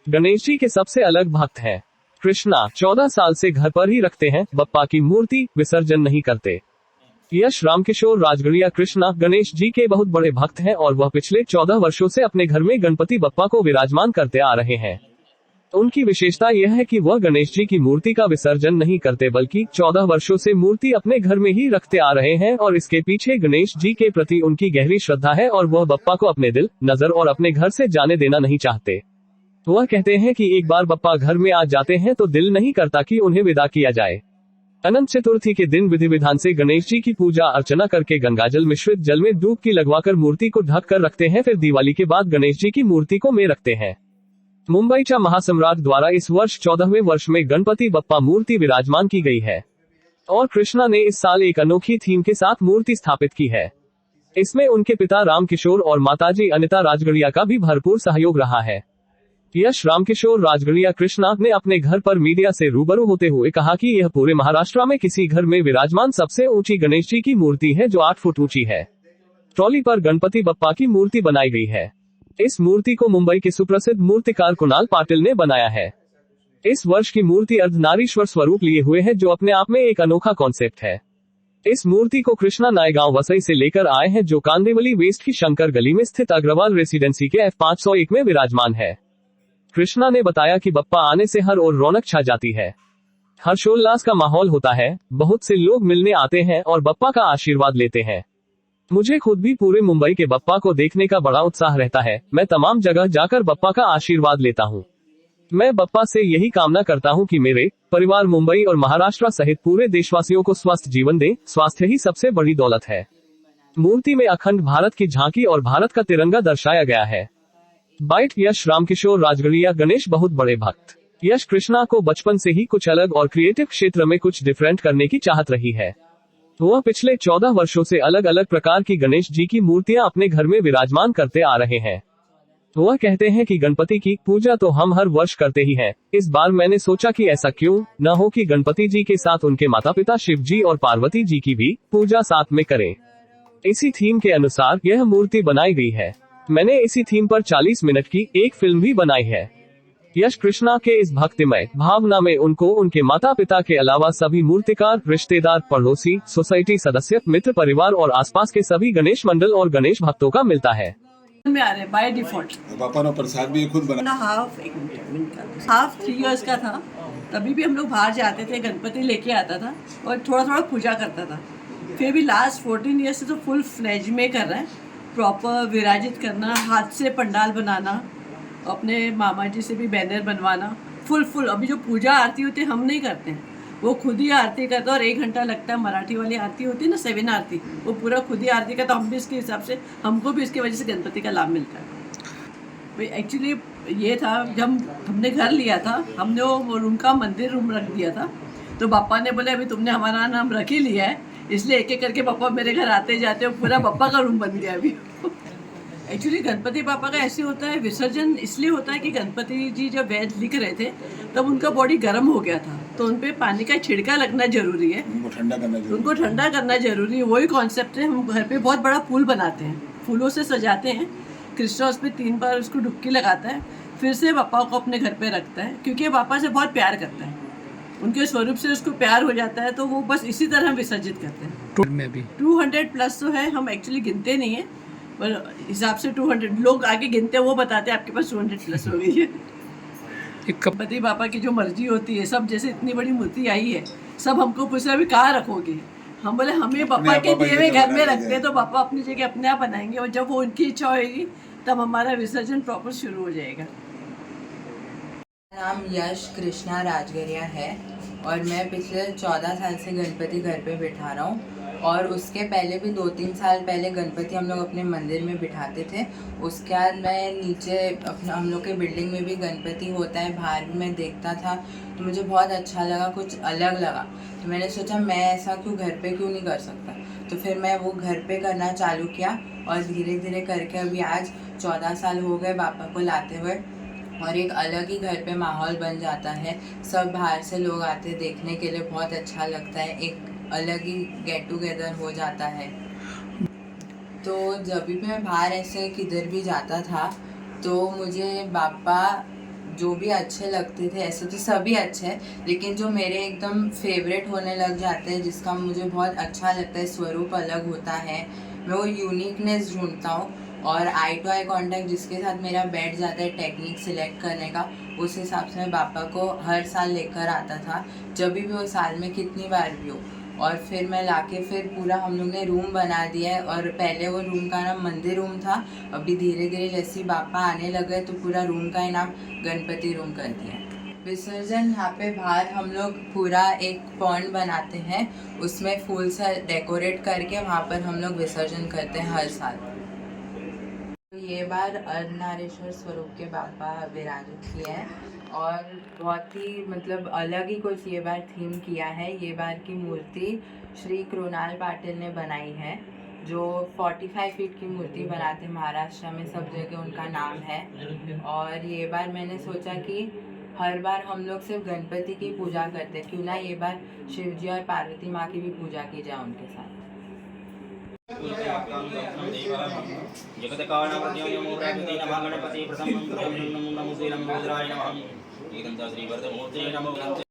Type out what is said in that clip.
गणेश जी के सबसे अलग भक्त हैं। कृष्णा 14 साल से घर पर ही रखते हैं बप्पा की मूर्ति, विसर्जन नहीं करते। यश रामकिशोर राजगढ़िया कृष्णा गणेश जी के बहुत बड़े भक्त हैं और वह पिछले 14 वर्षों से अपने घर में गणपति बप्पा को विराजमान करते आ रहे हैं। उनकी विशेषता यह है कि वह गणेश जी की मूर्ति का विसर्जन नहीं करते बल्कि 14 वर्षों से मूर्ति अपने घर में ही रखते आ रहे हैं और इसके पीछे गणेश जी के प्रति उनकी गहरी श्रद्धा है और वह बप्पा को अपने दिल, नजर और अपने घर से जाने देना नहीं चाहते। वह कहते हैं कि एक बार बप्पा घर में आ जाते हैं तो दिल नहीं करता कि उन्हें विदा किया जाए। अनंत चतुर्थी के दिन विधि विधान से गणेश जी की पूजा अर्चना करके गंगाजल मिश्रित जल में डुबकी लगवाकर मूर्ति को ढक कर रखते हैं। फिर दिवाली के बाद गणेश जी की मूर्ति को में रखते हैं। मुंबईच्या महासम्राट द्वारा इस वर्ष 14वें वर्ष में गणपति बप्पा मूर्ति विराजमान की गई है और कृष्णा ने इस साल एक अनोखी थीम के साथ मूर्ति स्थापित की है। इसमें उनके पिता रामकिशोर और माताजी अनिता राजगढ़िया का भी भरपूर सहयोग रहा है। यश रामकिशोर राजगढ़िया कृष्णा ने अपने घर पर मीडिया से रूबरू होते हुए कहा कि यह पूरे महाराष्ट्र में किसी घर में विराजमान सबसे ऊंची गणेश जी की मूर्ति है जो 8 फुट ऊंची है। ट्रॉली पर गणपति बप्पा की मूर्ति बनाई गई है। इस मूर्ति को मुंबई के सुप्रसिद्ध मूर्तिकार कुणाल पाटिल ने बनाया है। इस वर्ष की मूर्ति अर्धनारीश्वर स्वरूप लिए हुए है जो अपने आप में एक अनोखा कॉन्सेप्ट है। इस मूर्ति को कृष्णा नायगांव वसई से लेकर आए हैं जो कांदिवली वेस्ट की शंकर गली में स्थित अग्रवाल रेसिडेंसी के F501 में विराजमान है। कृष्णा ने बताया कि बप्पा आने से हर ओर रौनक छा जाती है, हर्षोल्लास का माहौल होता है, बहुत से लोग मिलने आते हैं और बप्पा का आशीर्वाद लेते हैं। मुझे खुद भी पूरे मुंबई के बप्पा को देखने का बड़ा उत्साह रहता है। मैं तमाम जगह जाकर बप्पा का आशीर्वाद लेता हूँ। मैं बप्पा से यही कामना करता हूँ कि मेरे परिवार मुंबई और महाराष्ट्र सहित पूरे देशवासियों को स्वस्थ जीवन दे। स्वास्थ्य ही सबसे बड़ी दौलत है। मूर्ति में अखंड भारत की झांकी और भारत का तिरंगा दर्शाया गया है। बाइट यश रामकिशोर राजगढ़िया गणेश बहुत बड़े भक्त। यश कृष्णा को बचपन से ही कुछ अलग और क्रिएटिव क्षेत्र में कुछ डिफरेंट करने की चाहत रही है। वह पिछले 14 वर्षों से अलग अलग प्रकार की गणेश जी की मूर्तियां अपने घर में विराजमान करते आ रहे हैं। वह कहते हैं कि गणपति की पूजा तो हम हर वर्ष करते ही हैं। इस बार मैंने सोचा कि ऐसा क्यों न हो कि गणपति जी के साथ उनके माता पिता शिव जी और पार्वती जी की भी पूजा साथ में करें। इसी थीम के अनुसार यह मूर्ति बनाई गई है। मैंने इसी थीम पर 40 मिनट की एक फिल्म भी बनाई है। यश कृष्णा के इस भक्तिमय भावना में उनको उनके माता पिता के अलावा सभी मूर्तिकार, रिश्तेदार, पड़ोसी, सोसाइटी सदस्य, मित्र परिवार और आसपास के सभी गणेश मंडल और गणेश भक्तों का मिलता है। में आ रहे बाय डिफॉल्ट। पापा ने प्रसाद भी खुद बना। हाफ 3 इयर्स का था तभी भी हम लोग बाहर जाते थे, गणपति लेके आता था और थोड़ा थोड़ा पूजा करता था। फिर भी लास्ट 14 इयर्स से तो फुल फ्लेज में कर रहा है। प्रॉपर विराजित करना, हाथ से पंडाल बनाना, अपने मामा जी से भी बैनर बनवाना, फुल अभी जो पूजा आरती होती है हम नहीं करते हैं, वो खुद ही आरती करता है और 1 घंटा लगता है। मराठी वाली आरती होती है ना 7 आरती, वो पूरा खुद ही आरती करता। हम भी इसके हिसाब से, हमको भी इसकी वजह से गणपति का लाभ मिलता है। एक्चुअली ये था जब हमने घर लिया था, हमने वो रूम का मंदिर रूम रख दिया था, तो पापा ने बोले अभी तुमने हमारा नाम रख ही लिया है, इसलिए एक एक करके पापा मेरे घर आते जाते हो, पूरा पापा का रूम बन गया अभी। एक्चुअली गणपति पापा का ऐसे होता है, विसर्जन इसलिए होता है कि गणपति जी जब वेद लिख रहे थे तब उनका बॉडी गर्म हो गया था, तो उन पे पानी का छिड़का लगना जरूरी है, उनको ठंडा करना जरूरी है। वही कॉन्सेप्ट है। हम घर पे बहुत बड़ा फूल बनाते हैं, फूलों से सजाते हैं। कृष्णा उस पर 3 बार उसको डुबकी लगाता है, फिर से पापा को अपने घर पे रखता है, क्योंकि पापा से बहुत प्यार करता है, उनके स्वरूप से उसको प्यार हो जाता है, तो वो बस इसी तरह विसर्जित करते हैं। में भी 200 प्लस तो है, हम एक्चुअली गिनते नहीं है, पर हिसाब से 200 लोग आगे गिनते हैं, वो बताते हैं आपके पास 200 प्लस हो गई है। गणपति पापा की जो मर्जी होती है, सब जैसे इतनी बड़ी मूर्ति आई है, सब हमको पूछा अभी कहाँ रखोगे, हम बोले हमें पापा के दिए हुए घर में रखते हैं, तो पापा अपनी जगह अपने आप बनाएंगे और जब वो उनकी इच्छा होगी तब हमारा विसर्जन प्रॉपर शुरू हो जाएगा। नाम यश कृष्णा राजगढ़िया है और मैं पिछले 14 साल से गणपति घर पे बिठा रहा हूँ, और उसके पहले भी 2-3 साल पहले गणपति हम लोग अपने मंदिर में बिठाते थे। उसके बाद मैं नीचे अपना, हम लोग के बिल्डिंग में भी गणपति होता है, बाहर भी मैं देखता था, तो मुझे बहुत अच्छा लगा, कुछ अलग लगा, तो मैंने सोचा मैं ऐसा क्यों घर पे क्यों नहीं कर सकता। तो फिर मैं वो घर पे करना चालू किया और धीरे धीरे करके अभी आज 14 साल हो गए पापा को लाते हुए, और एक अलग ही घर पे माहौल बन जाता है। सब बाहर से लोग आते देखने के लिए, बहुत अच्छा लगता है, एक अलग ही गेट टुगेदर हो जाता है। तो जब भी मैं बाहर ऐसे किधर भी जाता था तो मुझे बापा जो भी अच्छे लगते थे, ऐसे तो सभी अच्छे हैं, लेकिन जो मेरे एकदम फेवरेट होने लग जाते हैं, जिसका मुझे बहुत अच्छा लगता है, स्वरूप अलग होता है, मैं वो यूनिकनेस ढूंढता हूँ। और आई टू आई कांटेक्ट जिसके साथ मेरा बैठ जाता है टेक्निक सिलेक्ट करने का, उस हिसाब से मैं पापा को हर साल लेकर आता था, जब भी वो साल में कितनी बार भी हो। और फिर मैं लाके फिर पूरा हम लोग ने रूम बना दिया है, और पहले वो रूम का नाम मंदिर रूम था, अभी धीरे धीरे जैसे पापा आने लगे तो पूरा रूम का ही नाम गणपति रूम कर दिया है। विसर्जन यहाँ पे बाहर हम लोग पूरा एक पॉन्ड बनाते हैं, उसमें फूल से डेकोरेट करके वहाँ पर हम लोग विसर्जन करते हैं हर साल। ये बार अर्धनारीश्वर स्वरूप के बाबा विराजित किए हैं, और बहुत ही मतलब अलग ही कुछ ये बार थीम किया है। ये बार की मूर्ति श्री कृणाल पाटिल ने बनाई है, जो 45 फीट की मूर्ति बनाते महाराष्ट्र में, सब जगह उनका नाम है। और ये बार मैंने सोचा कि हर बार हम लोग सिर्फ गणपति की पूजा करते, क्यों ना ये बार शिव जी और पार्वती माँ की भी पूजा की जाए उनके साथ। जगत कारणमद्यो प्रकृति नमः गणपति प्रथमं नमो श्री लंबोदराय नमः एकदंता श्री वरदमूर्ते नमो।